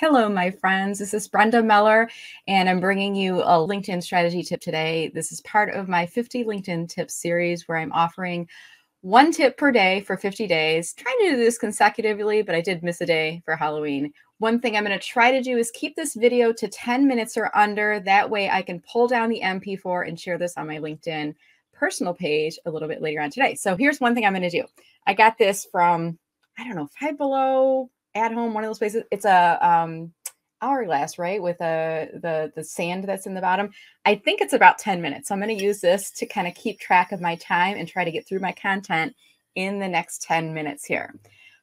Hello, my friends. This is Brenda Meller, and I'm bringing you a LinkedIn strategy tip today. This is part of my 50 LinkedIn tips series where I'm offering one tip per day for 50 days. Trying to do this consecutively, but I did miss a day for Halloween. One thing I'm going to try to do is keep this video to 10 minutes or under. That way I can pull down the MP4 and share this on my LinkedIn personal page a little bit later on today. So here's one thing I'm going to do. I got this from, I don't know, Five Below, at home, one of those places. It's a hourglass, right? With the sand that's in the bottom. I think it's about 10 minutes. So I'm going to use this to kind of keep track of my time and try to get through my content in the next 10 minutes here.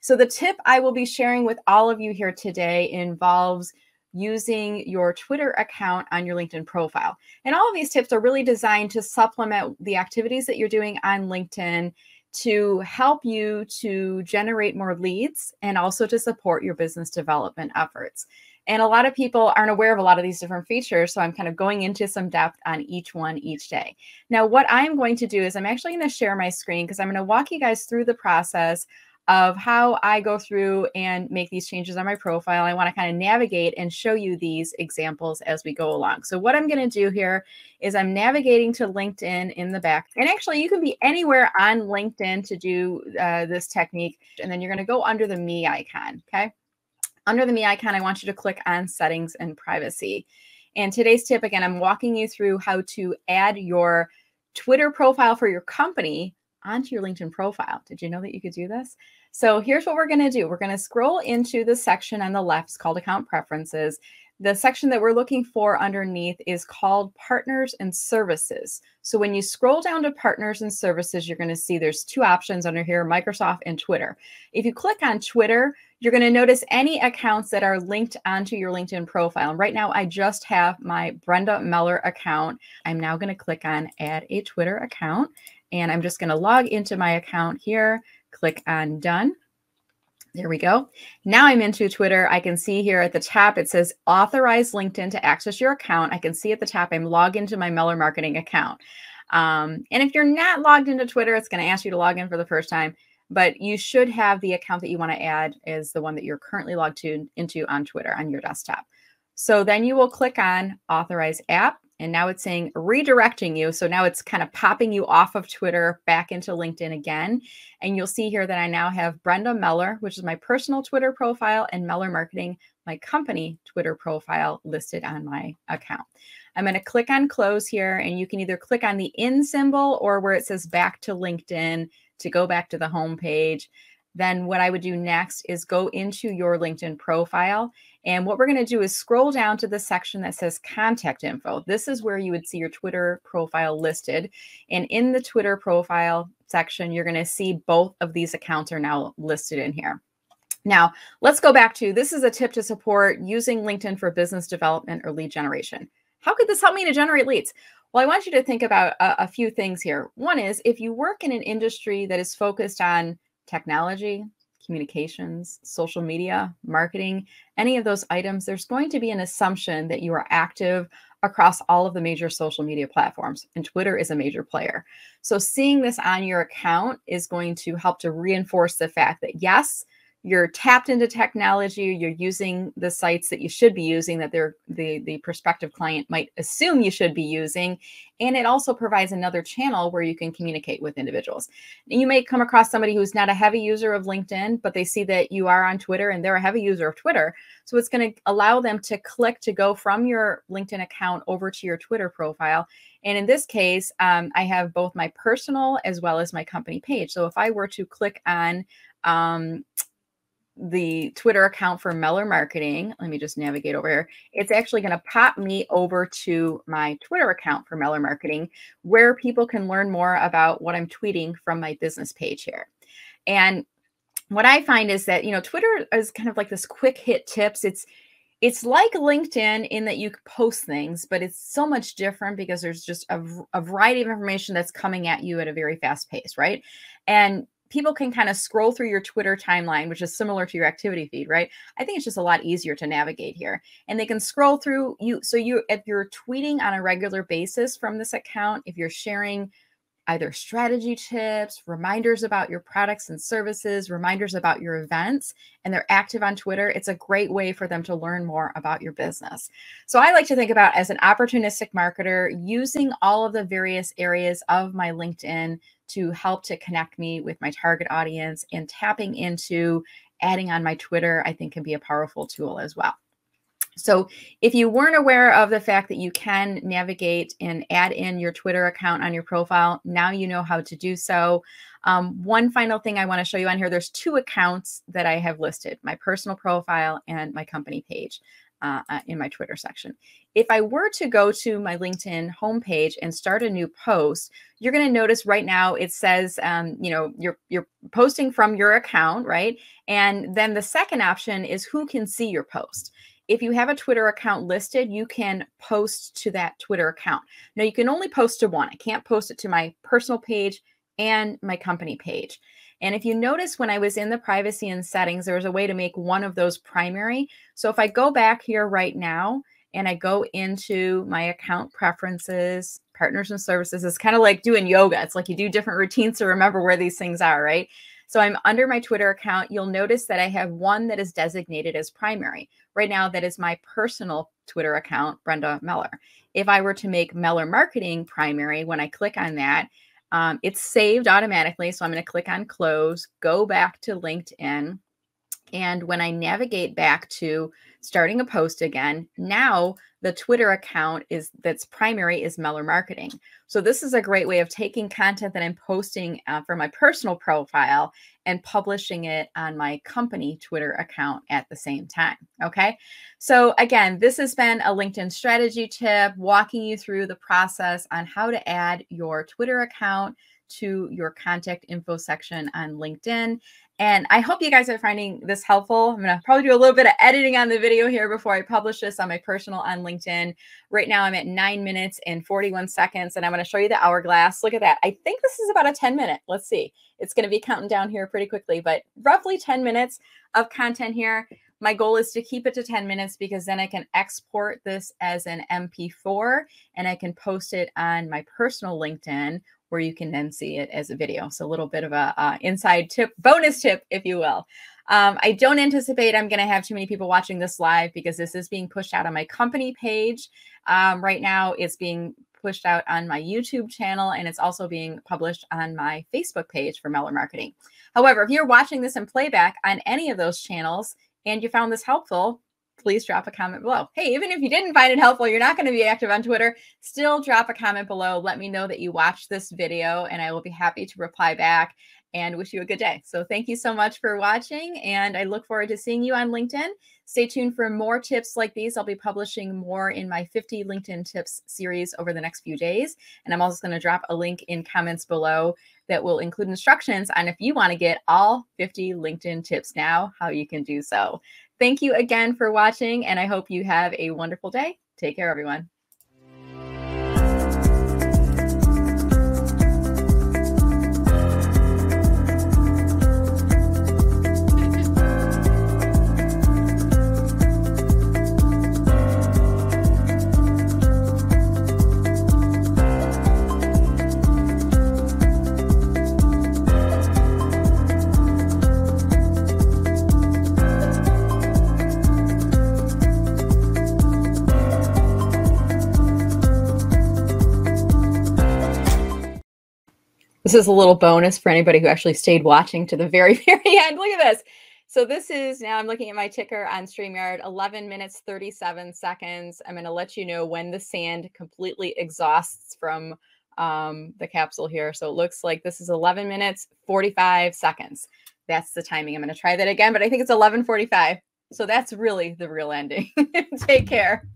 So the tip I will be sharing with all of you here today involves using your Twitter account on your LinkedIn profile. And all of these tips are really designed to supplement the activities that you're doing on LinkedIn to help you to generate more leads and also to support your business development efforts. And a lot of people aren't aware of a lot of these different features, so I'm kind of going into some depth on each one each day. Now, what I'm going to do is I'm actually going to share my screen because I'm going to walk you guys through the process of how I go through and make these changes on my profile. I want to kind of navigate and show you these examples as we go along. So what I'm going to do here is I'm navigating to LinkedIn in the back. And actually, you can be anywhere on LinkedIn to do this technique. And then you're going to go under the Me icon, okay? Under the Me icon, I want you to click on Settings and Privacy. And today's tip, again, I'm walking you through how to add your Twitter profile for your company onto your LinkedIn profile. Did you know that you could do this? So here's what we're going to do. We're going to scroll into the section on the left. It's called Account Preferences. The section that we're looking for underneath is called Partners and Services. So when you scroll down to Partners and Services, you're going to see there's two options under here, Microsoft and Twitter. If you click on Twitter, you're going to notice any accounts that are linked onto your LinkedIn profile. And right now, I just have my Brenda Meller account. I'm now going to click on Add a Twitter account. And I'm just going to log into my account here, click on Done. There we go. Now I'm into Twitter. I can see here at the top, it says authorize LinkedIn to access your account. I can see at the top, I'm logged into my Meller marketing account. And if you're not logged into Twitter, it's going to ask you to log in for the first time, but you should have the account that you want to add as the one that you're currently logged into on Twitter on your desktop. So then you will click on authorize app. And now it's saying redirecting you. So now it's kind of popping you off of Twitter back into LinkedIn again. And you'll see here that I now have Brenda Meller, which is my personal Twitter profile, and Meller Marketing, my company Twitter profile, listed on my account. I'm going to click on close here, and you can either click on the in symbol or where it says back to LinkedIn to go back to the home page. Then what I would do next is go into your LinkedIn profile. And what we're going to do is scroll down to the section that says contact info. This is where you would see your Twitter profile listed. And in the Twitter profile section, you're going to see both of these accounts are now listed in here. Now, let's go back to, this is a tip to support using LinkedIn for business development or lead generation. How could this help me to generate leads? Well, I want you to think about a few things here. One is, if you work in an industry that is focused on technology, communications, social media, marketing, any of those items, there's going to be an assumption that you are active across all of the major social media platforms, and Twitter is a major player. So seeing this on your account is going to help to reinforce the fact that yes, you're tapped into technology, you're using the sites that you should be using, that the prospective client might assume you should be using. And it also provides another channel where you can communicate with individuals. And you may come across somebody who's not a heavy user of LinkedIn, but they see that you are on Twitter and they're a heavy user of Twitter. So it's going to allow them to click to go from your LinkedIn account over to your Twitter profile. And in this case, I have both my personal as well as my company page. So if I were to click on the Twitter account for Meller Marketing, let me just navigate over here. It's actually going to pop me over to my Twitter account for Meller Marketing, where people can learn more about what I'm tweeting from my business page here. And what I find is that, Twitter is kind of like this quick hit tips. It's like LinkedIn in that you post things, but it's so much different because there's just a variety of information that's coming at you at a very fast pace, right? And people can kind of scroll through your Twitter timeline, which is similar to your activity feed, right? I think it's just a lot easier to navigate here. And they can scroll through you. So if you're tweeting on a regular basis from this account, if you're sharing either strategy tips, reminders about your products and services, reminders about your events, and they're active on Twitter, it's a great way for them to learn more about your business. So I like to think about as an opportunistic marketer, using all of the various areas of my LinkedIn to help to connect me with my target audience, and tapping into adding on my Twitter, I think, can be a powerful tool as well. So if you weren't aware of the fact that you can navigate and add in your Twitter account on your profile, now you know how to do so. One final thing I want to show you on here, there's 2 accounts that I have listed, my personal profile and my company page in my Twitter section. If I were to go to my LinkedIn homepage and start a new post, you're going to notice right now it says, you're posting from your account, right? And then the second option is who can see your post. If you have a Twitter account listed, you can post to that Twitter account. Now, you can only post to one. I can't post it to my personal page and my company page. And if you notice, when I was in the privacy and settings, there was a way to make one of those primary. So if I go back here right now and I go into my account preferences, partners and services, it's kind of like doing yoga. It's like you do different routines to remember where these things are, right? So I'm under my Twitter account. You'll notice that I have one that is designated as primary. Right now, that is my personal Twitter account, Brenda Meller. If I were to make Meller Marketing primary, when I click on that, it's saved automatically. So I'm going to click on close, go back to LinkedIn. And when I navigate back to starting a post again, now the Twitter account that's primary is Meller Marketing. So this is a great way of taking content that I'm posting from my personal profile and publishing it on my company Twitter account at the same time. Okay. So again, this has been a LinkedIn strategy tip, walking you through the process on how to add your Twitter account to your contact info section on LinkedIn. And I hope you guys are finding this helpful. I'm going to probably do a little bit of editing on the video here before I publish this on my personal on LinkedIn. Right now, I'm at 9 minutes and 41 seconds, and I'm going to show you the hourglass. Look at that. I think this is about a 10-minute. Let's see. It's going to be counting down here pretty quickly, but roughly 10 minutes of content here. My goal is to keep it to 10 minutes because then I can export this as an MP4 and I can post it on my personal LinkedIn, where you can then see it as a video. So a little bit of a inside tip, bonus tip, if you will. I don't anticipate I'm going to have too many people watching this live because this is being pushed out on my company page. Right now, it's being pushed out on my YouTube channel, and it's also being published on my Facebook page for Meller Marketing. However, if you're watching this in playback on any of those channels and you found this helpful, please drop a comment below. Hey, even if you didn't find it helpful, you're not going to be active on Twitter, still drop a comment below. Let me know that you watched this video, and I will be happy to reply back and wish you a good day. So thank you so much for watching, and I look forward to seeing you on LinkedIn. Stay tuned for more tips like these. I'll be publishing more in my 50 LinkedIn tips series over the next few days. And I'm also going to drop a link in comments below that will include instructions on if you want to get all 50 LinkedIn tips now, how you can do so. Thank you again for watching, and I hope you have a wonderful day. Take care, everyone. This is a little bonus for anybody who actually stayed watching to the very, very end. Look at this. So this is, now I'm looking at my ticker on StreamYard, 11 minutes, 37 seconds. I'm going to let you know when the sand completely exhausts from the capsule here. So it looks like this is 11 minutes, 45 seconds. That's the timing. I'm going to try that again, but I think it's 11:45. So that's really the real ending. Take care.